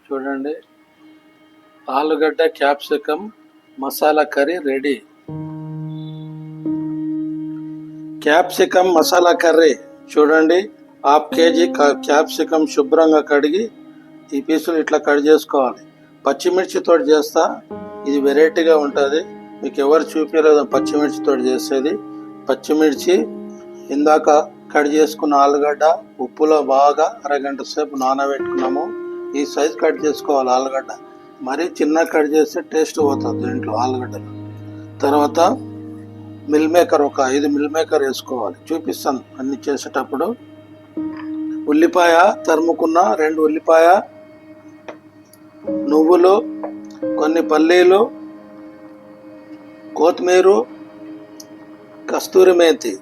చూడండి, ఆలుగడ్డ capsicum masala curry ready. Capsicum masala curry చూడండి. హాఫ్ కేజీ క్యాప్సికమ్ శుభ్రంగా కడిగి ఈ పీసులు ఇట్లా కట్ చేసుకోవాలి. పచ్చిమిర్చితో చేస్తా, ఇది వెరైటీగా ఉంటుంది. మీకు ఎవరు చూపించలేదు పచ్చిమిర్చితో చేసేది. పచ్చిమిర్చి, ఇందాక కట్ చేసుకున్న ఆలుగడ్డ, ఉప్పులో బాగా అరగంట సేపు నానబెట్టుకున్నాము. ఈ సైజ్ కట్ చేసుకోవాలి ఆలుగడ్డ. మరీ చిన్న కట్ చేస్తే టేస్ట్ పోతుంది దీంట్లో ఆలుగడ్డలు. తర్వాత మిల్ మేకర్, ఒక 5 మిల్ మేకర్ వేసుకోవాలి. చూపిస్తాను అన్ని చేసేటప్పుడు. ఉల్లిపాయ తరుముకున్న 2 ఉల్లిపాయ, నువ్వులు, కొన్ని పల్లీలు, కొత్తిమీర, కస్తూరి మేతి,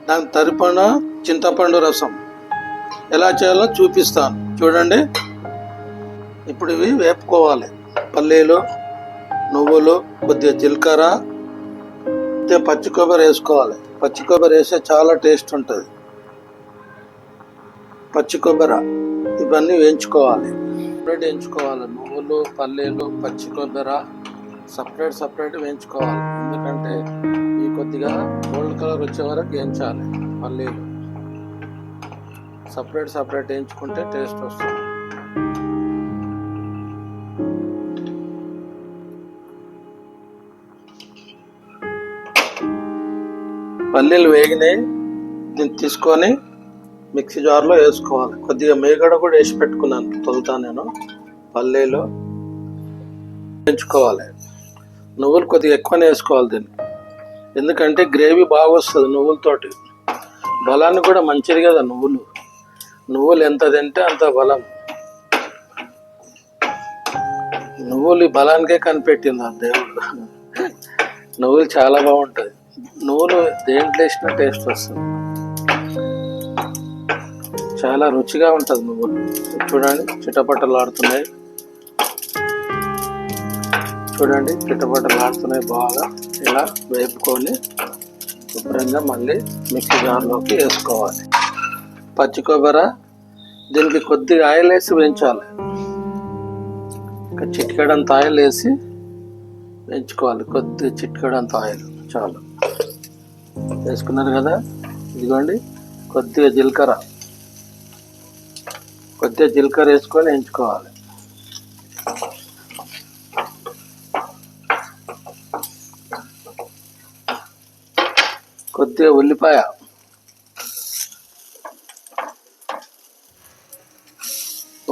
దాని తరపున చింతపండు రసం. ఎలా చేయాలో చూపిస్తాను చూడండి. ఇప్పుడు ఇవి వేపుకోవాలి. పల్లీలు, నువ్వులు, కొద్దిగా జీలకర్ర, పచ్చి కొబ్బరి వేసుకోవాలి. పచ్చి కొబ్బరి వేస్తే చాలా టేస్ట్ ఉంటుంది. పచ్చి కొబ్బరి ఇవన్నీ వేయించుకోవాలి. సపరేట్ వేయించుకోవాలి. నువ్వులు, పల్లీలు, పచ్చి కొబ్బరి సపరేట్ వేయించుకోవాలి. ఎందుకంటే ఈ కొద్దిగా గోల్డ్ కలర్ వచ్చే వరకు వేయించాలి. పల్లీలు సపరేట్ వేయించుకుంటే టేస్ట్ వస్తుంది. పల్లీలు వేగినాయి. దీన్ని తీసుకొని మిక్సీ జార్లో వేసుకోవాలి. కొద్దిగా మేగడ కూడా వేసి పెట్టుకున్నాను, తొలుతా నేను. పల్లీలు వేయించుకోవాలి. నువ్వులు కొద్దిగా ఎక్కువనే వేసుకోవాలి దీన్ని, ఎందుకంటే గ్రేవీ బాగా వస్తుంది నువ్వులతోటి. బలాన్ని కూడా మంచిది కదా నువ్వులు ఎంత తింటే అంత బలం. నువ్వులు ఈ బలానికే కనిపెట్టింది ఆ దేవుడు. నువ్వులు చాలా బాగుంటుంది. నువ్వులు దేంట్లో వేసినా టేస్ట్ వస్తుంది, చాలా రుచిగా ఉంటుంది నువ్వులు. చూడండి చిటపటలాడుతున్నాయి, చిటపటలాడుతున్నాయి. బాగా ఇలా వేపుకొని శుభ్రంగా మళ్ళీ మిక్సీ జార్లోకి వేసుకోవాలి. పచ్చి కొబ్బరి, దీనికి కొద్దిగా ఆయిల్ వేసి వేయించాలి. చిటికెడంత ఆయిల్ వేసి వేయించుకోవాలి. కొద్దిగా చిటికెడంత ఆయిల్ చాలు. వేసుకున్నారు కదా. ఇదిగోండి, కొద్దిగా జీలకర్ర వేసుకొని వేయించుకోవాలి. కొద్దిగా ఉల్లిపాయ,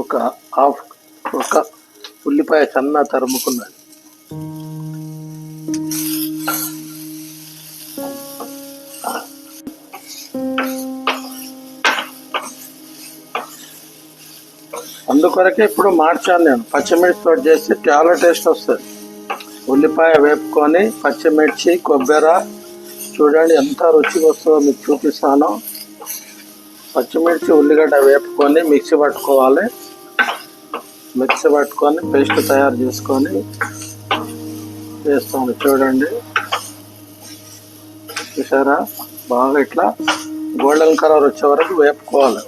ఒక ఉల్లిపాయ సన్న తరుముకున్నది. అందుకొరకే ఇప్పుడు మార్చాను నేను. పచ్చిమిర్చితో చేస్తే చాలా టేస్ట్ వస్తుంది. ఉల్లిపాయ వేపుకొని పచ్చిమిర్చి, కొబ్బరి, చూడండి ఎంత రుచిగా వస్తుందో మీకు చూపిస్తాను. పచ్చిమిర్చి, ఉల్లిగడ్డ వేపుకొని మిక్సీ పట్టుకోవాలి. పేస్ట్ తయారు చేసుకొని వేస్తాను. చూడండి, చూసారా, బాగా ఇట్లా గోల్డెన్ కలర్ వచ్చే వరకు వేపుకోవాలి.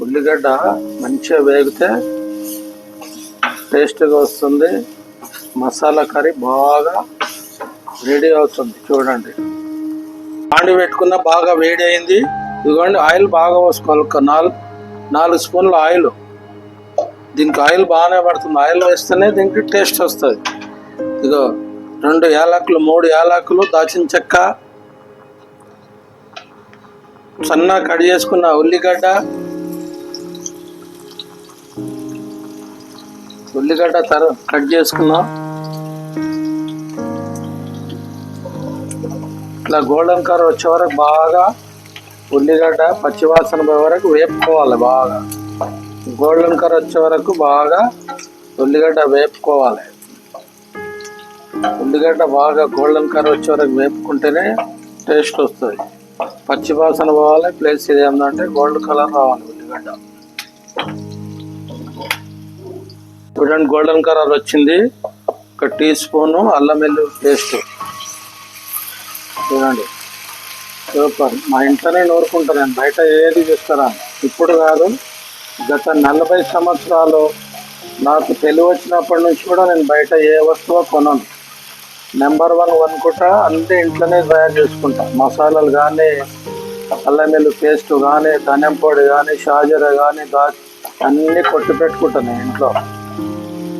ఉల్లిగడ్డ మంచిగా వేగితే టేస్ట్గా వస్తుంది. మసాలా కర్రీ బాగా రెడీ అవుతుంది. చూడండి, ఆండి పెట్టుకున్న బాగా వేడి అయింది. ఇదిగోండి, ఆయిల్ బాగా పోసుకోవాలి. ఒక 4 స్పూన్ల ఆయిల్. దీనికి ఆయిల్ బాగానే పడుతుంది. ఆయిల్ వేస్తేనే దీనికి టేస్ట్ వస్తుంది. ఇదిగో 2 యాలకులు, 3 యాలకులు, దాచిన చెక్క, సన్న కట్ చేసుకున్న ఉల్లిగడ్డ కట్ చేసుకున్నాం. ఇట్లా గోల్డెన్ కలర్ వచ్చే వరకు బాగా ఉల్లిగడ్డ పచ్చివాసన పోయే వరకు వేపుకోవాలి. బాగా గోల్డెన్ కలర్ వచ్చే వరకు బాగా ఉల్లిగడ్డ వేపుకోవాలి. ఉల్లిగడ్డ బాగా గోల్డెన్ కలర్ వచ్చే వరకు వేపుకుంటేనే టేస్ట్ వస్తుంది. పచ్చివాసన పోవాలి, ప్లస్ ఇది ఏంటంటే గోల్డ్ కలర్ రావాలి ఉల్లిగడ్డ. చూడండి, గోల్డెన్ కలర్ వచ్చింది. 1 టీ స్పూను అల్లం వెల్లుల్లి పేస్ట్. చూడండి, సూపర్. మా ఇంట్లోనే నూరుకుంటాను నేను, బయట ఏది చేస్తారా. ఇప్పుడు కాదు, గత 40 సంవత్సరాలు నాకు తెలివి వచ్చినప్పటి నుంచి కూడా నేను బయట ఏ వస్తువు కొనను. నెంబర్ 1 అనుకుంటా, అన్ని ఇంట్లోనే తయారు చేసుకుంటా. మసాలాలు కానీ, అల్లం వెల్లుల్లి పేస్ట్ కానీ, ధనియం పొడి కానీ, షాజీరా కానీ, అన్నీ కొట్టి పెట్టుకుంటాను ఇంట్లో.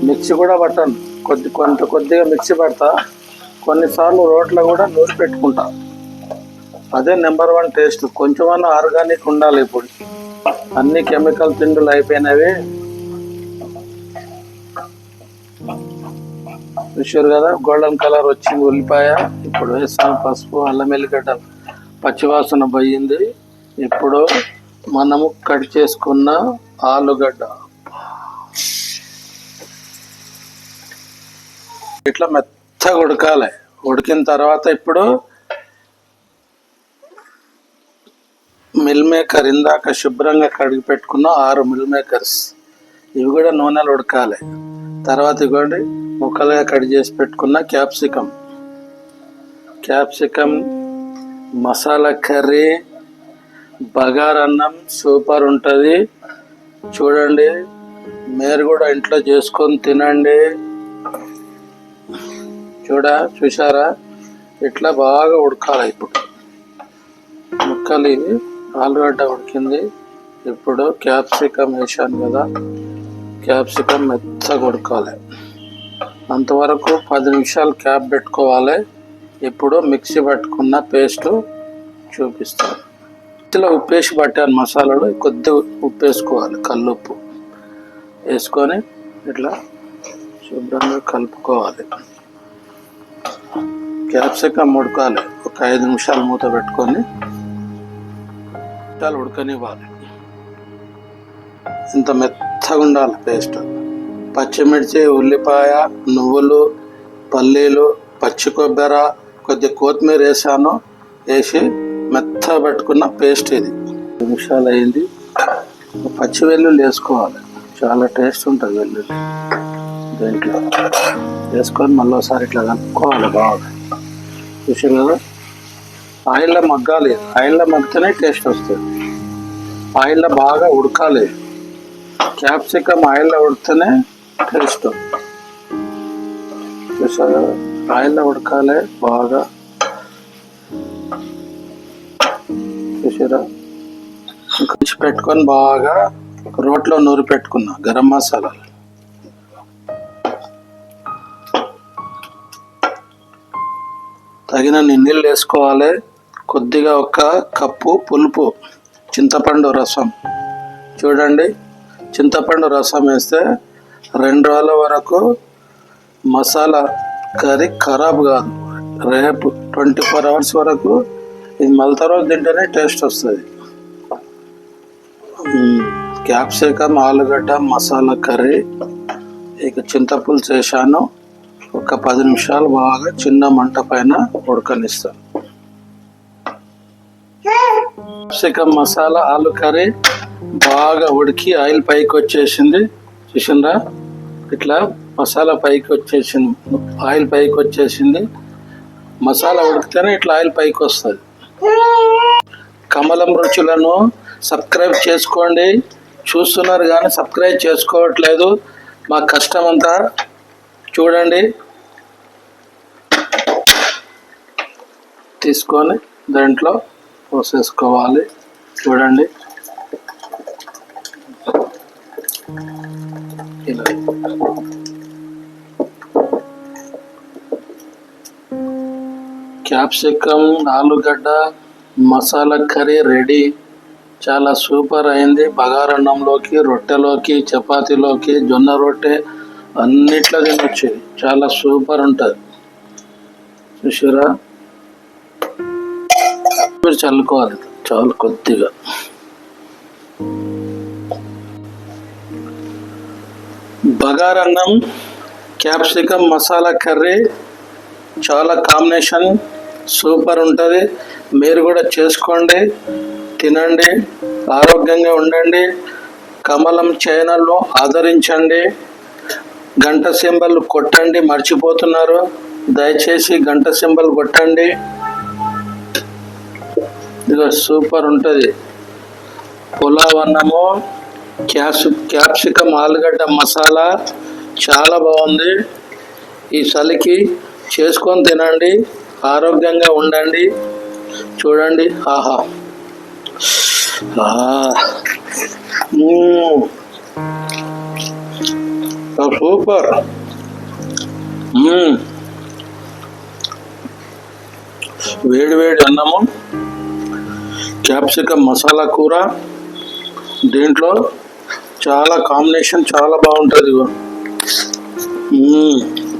మిక్సీ కూడా పట్టాను, కొద్దిగా మిక్సీ పడతా. కొన్నిసార్లు రోట్లో కూడా నూరి పెట్టుకుంటా. అదే నెంబర్ 1 టేస్ట్. కొంచెమన్నా ఆర్గానిక్ ఉండాలి. ఇప్పుడు అన్ని కెమికల్ తిండులు అయిపోయినవి. చూసారు కదా, గోల్డెన్ కలర్ వచ్చింది ఉల్లిపాయ. ఇప్పుడు వేసాను పసుపు, అల్లం వెల్లిగడ్డ పచ్చివాసన పోయింది. ఇప్పుడు మనము కట్ చేసుకున్న ఆలుగడ్డ ఇట్లా మెత్తగా ఉడకాలి. ఉడికిన తర్వాత ఇప్పుడు మిల్ మేకర్, ఇందాక శుభ్రంగా కడిగి పెట్టుకున్న 6 మిల్ మేకర్స్, ఇవి కూడా నూనెలు ఉడకాలి. తర్వాత ఇవ్వండి ముక్కలుగా కట్ చేసి పెట్టుకున్న క్యాప్సికం, మసాలా కర్రీ, బగారన్నం సూపర్ ఉంటుంది. చూడండి, మీరు కూడా ఇంట్లో చేసుకొని తినండి. చూసారా, ఇట్లా బాగా ఉడకాలి. ఇప్పుడు ముక్కలు ఇవి ఆలుగడ్డ ఉడికింది. ఇప్పుడు క్యాప్సికం వేసాను కదా, క్యాప్సికం మెత్తగా ఉడకాలి. అంతవరకు 10 నిమిషాలు క్యాప్ పెట్టుకోవాలి. ఇప్పుడు మిక్సీ పట్టుకున్న పేస్ట్ చూపిస్తాను. ఇందులో ఉప్పు వేసి పట్టాను మసాలాలు. కొద్దిగా ఉప్పు వేసుకోవాలి, కల్లుప్పు వేసుకొని ఇట్లా శుభ్రంగా కలుపుకోవాలి. క్యాప్సికం ఉడకాలి. ఒక 5 నిమిషాలు మూత పెట్టుకొని ఉడకనివ్వాలి. ఇంత మెత్తగా ఉండాలి పేస్ట్. పచ్చిమిర్చి, ఉల్లిపాయ, నువ్వులు, పల్లీలు, పచ్చి కొబ్బరి, కొద్దిగా కొత్తిమీర వేసాను. వేసి మెత్తగా పెట్టుకున్న పేస్ట్ ఇది. 5 నిమిషాలు అయింది. పచ్చి వెల్లుల్లి వేసుకోవాలి, చాలా టేస్ట్ ఉంటుంది వెల్లుల్లి. దీంట్లో వేసుకొని మళ్ళీ ఒకసారి ఇట్లా కలుపుకోవాలి బాగా. చూసారు కదా, ఆయిల్లో మగ్గాలి. ఆయిల్లో మగ్గితేనే టేస్ట్ వస్తుంది. ఆయిల్లో బాగా ఉడకాలి. క్యాప్సికం ఆయిల్లో ఉడితేనే టేస్ట్. చూసారు కదా, ఆయిల్లో ఉడకాలి బాగా. చూసారా, ఇంకా పెట్టుకొని బాగా రోట్లో నూరి పెట్టుకున్నా గరం మసాలాలు. తగినన్ని నీళ్ళు వేసుకోవాలి. కొద్దిగా 1 కప్పు పులుపు చింతపండు రసం. చూడండి, చింతపండు రసం వేస్తే 2 రోజుల వరకు మసాలా కర్రీ ఖరాబ్ కాదు. రేపు 24 అవర్స్ వరకు ఇది మళ్ళీ రోజు తింటేనే టేస్ట్ వస్తుంది. క్యాప్సికం, ఆలుగడ్డ మసాలా కర్రీ. ఇక చింతపులుసు వేసాను. ఒక 10 నిమిషాలు బాగా చిన్న మంట పైన ఉడకనిస్తాను. క్యాప్సికం, మసాలా, ఆలు కర్రీ బాగా ఉడికి ఆయిల్ పైకి వచ్చేసింది. చూసిందా, ఇట్లా మసాలా పైకి వచ్చేసింది, ఆయిల్ పైకి వచ్చేసింది. మసాలా ఉడికితేనే ఇట్లా ఆయిల్ పైకి వస్తుంది. కమలం రుచులను సబ్స్క్రైబ్ చేసుకోండి. చూస్తున్నారు కానీ సబ్స్క్రైబ్ చేసుకోవట్లేదు. మా కష్టం అంతా చూడండి. తీసుకొని దాంట్లో పోసేసుకోవాలి. చూడండి, ఇలా క్యాప్సికం, ఆలుగడ్డ మసాలా కర్రీ రెడీ. చాలా సూపర్ అయింది. బగారన్నంలోకి, రొట్టెలోకి, చపాతీలోకి, జొన్న రొట్టె అన్నిట్లో తినొచ్చు. చాలా సూపర్ ఉంటుంది. చూసారా, మీరు చల్లుకోవాలి చాలా కొద్దిగా. బగారన్నం, క్యాప్సికం మసాలా కర్రీ చాలా కాంబినేషన్ సూపర్ ఉంటుంది. మీరు కూడా చేసుకోండి, తినండి, ఆరోగ్యంగా ఉండండి. కమలం ఛానల్ను ఆదరించండి. గంట సింబల్ కొట్టండి, మర్చిపోతున్నారు. దయచేసి గంట సింబల్ కొట్టండి. ఇది సూపర్ ఉంటుంది. పులావ్ అన్నము క్యాప్సికమ్ ఆలుగడ్డ మసాలా చాలా బాగుంది. ఈ చలికి చేసుకొని తినండి, ఆరోగ్యంగా ఉండండి. చూడండి, ఆహా, సూపర్. వేడి వేడి అన్నము, క్యాప్సికమ్ మసాలా కూర, దీంట్లో చాలా కాంబినేషన్ చాలా బాగుంటుంది.